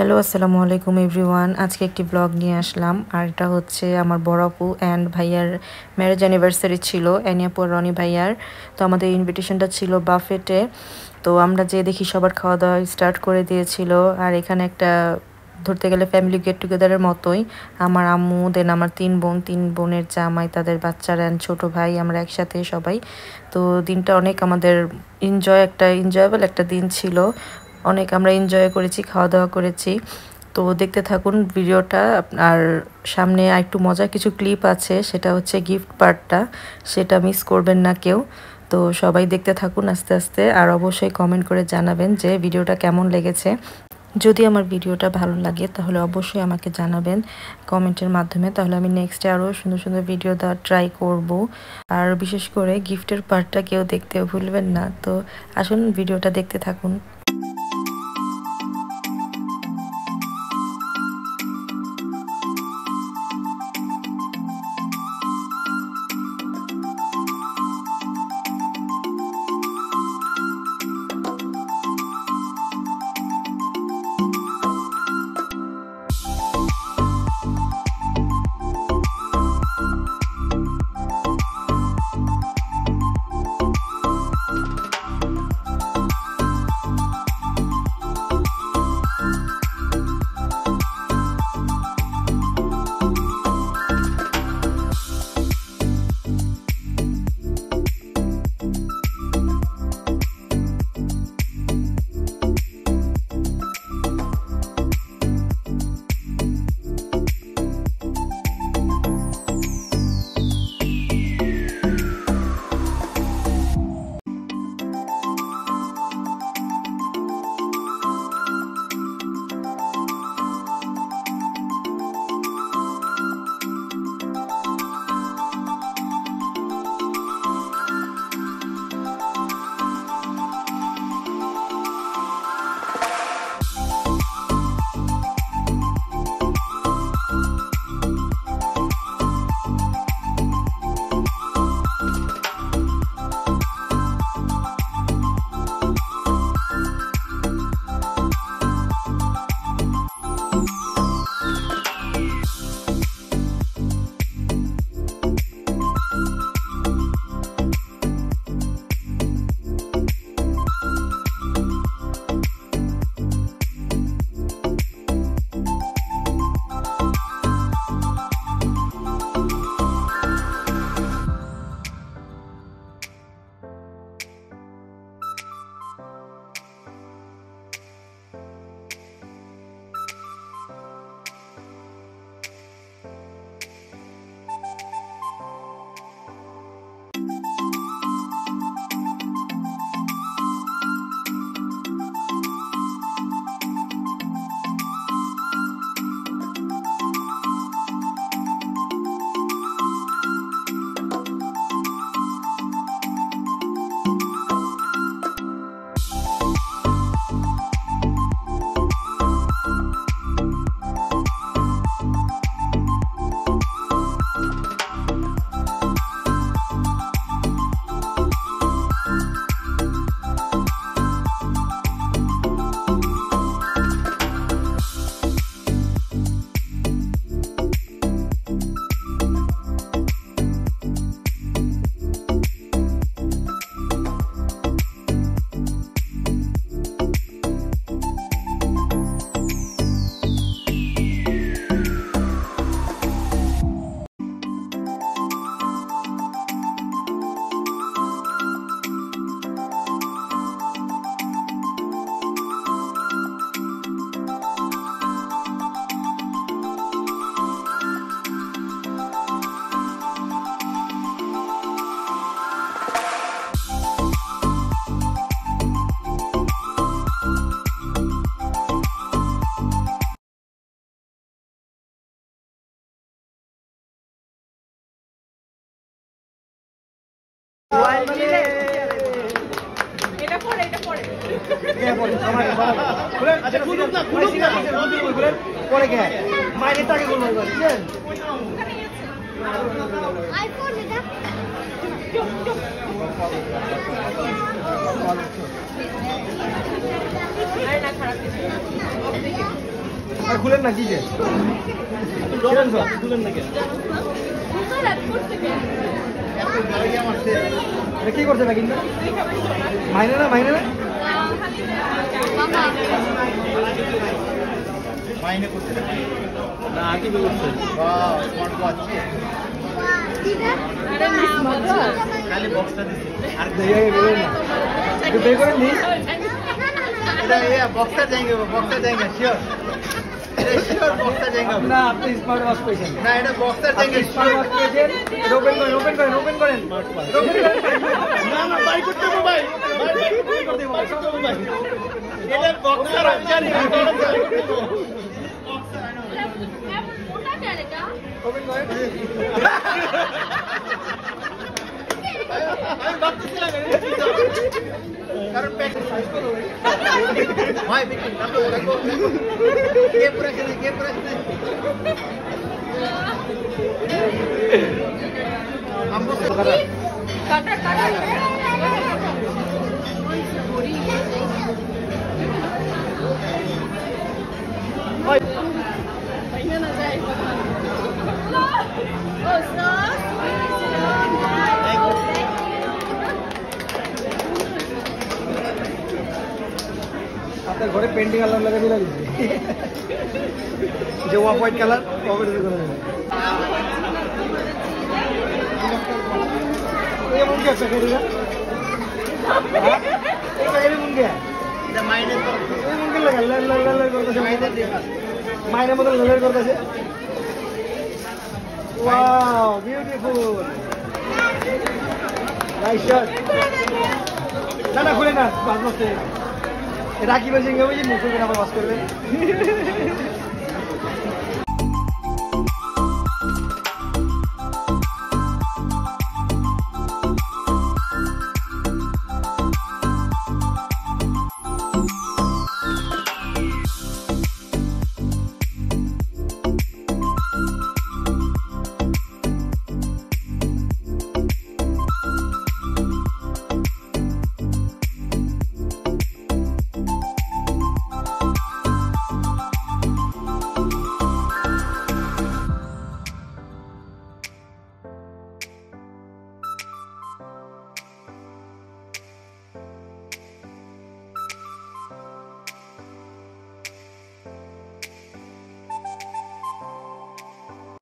Hello আসসালামু আলাইকুম everyone. আজকে একটি ব্লগ নিয়ে আসলাম, আর এটা হচ্ছে আমার বড় আপু অ্যান্ড ভাইয়ার ম্যারেজ অ্যানিভার্সারি ছিল, অ্যানিয়াপু রনি ভাইয়ার। তো আমাদের ইনভিটেশনটা ছিল বাফেটে। তো আমরা যে দেখি সবার খাওয়া দাওয়া স্টার্ট করে দিয়েছিল। আর এখানে একটা ধরতে গেলে ফ্যামিলি গেট টুগেদারের মতোই। আমার আম্মু, দেন আমার তিন বোনের জামাই, তাদের বাচ্চারা অ্যান্ড ছোটো ভাই, আমরা একসাথে সবাই। তো দিনটা অনেক আমাদের এনজয়েবল একটা দিন ছিল। অনেক আমরা এনজয় করেছি, খাওয়া দাওয়া করেছি। তো দেখতে থাকুন ভিডিওটা। আর সামনে একটু মজার কিছু ক্লিপ আছে, সেটা হচ্ছে গিফট পার্টটা, সেটা মিস করবেন না কেউ। তো সবাই দেখতে থাকুন আস্তে আস্তে, আর অবশ্যই কমেন্ট করে জানাবেন যে ভিডিওটা কেমন লেগেছে। যদি আমার ভিডিওটা ভালো লাগে তাহলে অবশ্যই আমাকে জানাবেন কমেন্টের মাধ্যমে, তাহলে আমি নেক্সটে আরও সুন্দর সুন্দর ভিডিও দেওয়ার ট্রাই করব। আর বিশেষ করে গিফটের পার্টটা কেউ দেখতেও ভুলবেন না। তো আসুন ভিডিওটা দেখতে থাকুন। খুলেন না কি যে খুলেন না কি করছে না কিন্তু মাইনে না মাইনে না মাইনে করছে না আগে করছে খালি বক্সটা দিচ্ছে আর বের করে নি বক্সটা जाएंगे बॉक्सर जाएंगे श्योर श्योर बॉक्सर जाएंगे ना আপনি স্মার্ট ওয়াচ পেয়েছেন না এটা বক্সর जाएंगे স্মার্ট ওয়াচ পেয়েছেন ওপেন করেন না না বাই করতে হবে ভাই করতে হবে ভাই এটা বক্সর জানি ওপেন করেন আমি ভাবতেছিলাম কারণ প্যাক সাইজ করো ভাই দেখুন দেখো কে পুরো আমবো কাটা ভাই বাইনা না যায় ও স্যার আপনার ঘরে পেন্টিং আলাম লাগা দিলা দিছি যে অফ হোয়াইট কালার কভার করে দেবেন ये मुंह कैसे करेगा ये मुंह क्या এটা মাইনে তো এই মুंह के लगा लल করতেছে মাইনে দেখা মাইনে মত লল করতেছে ওয়াও বিউটিফুল নাইস শট না খুলে না বাদ মতে রাকিবের সঙ্গে ওই যে মুখে আবার ওয়াশ করবে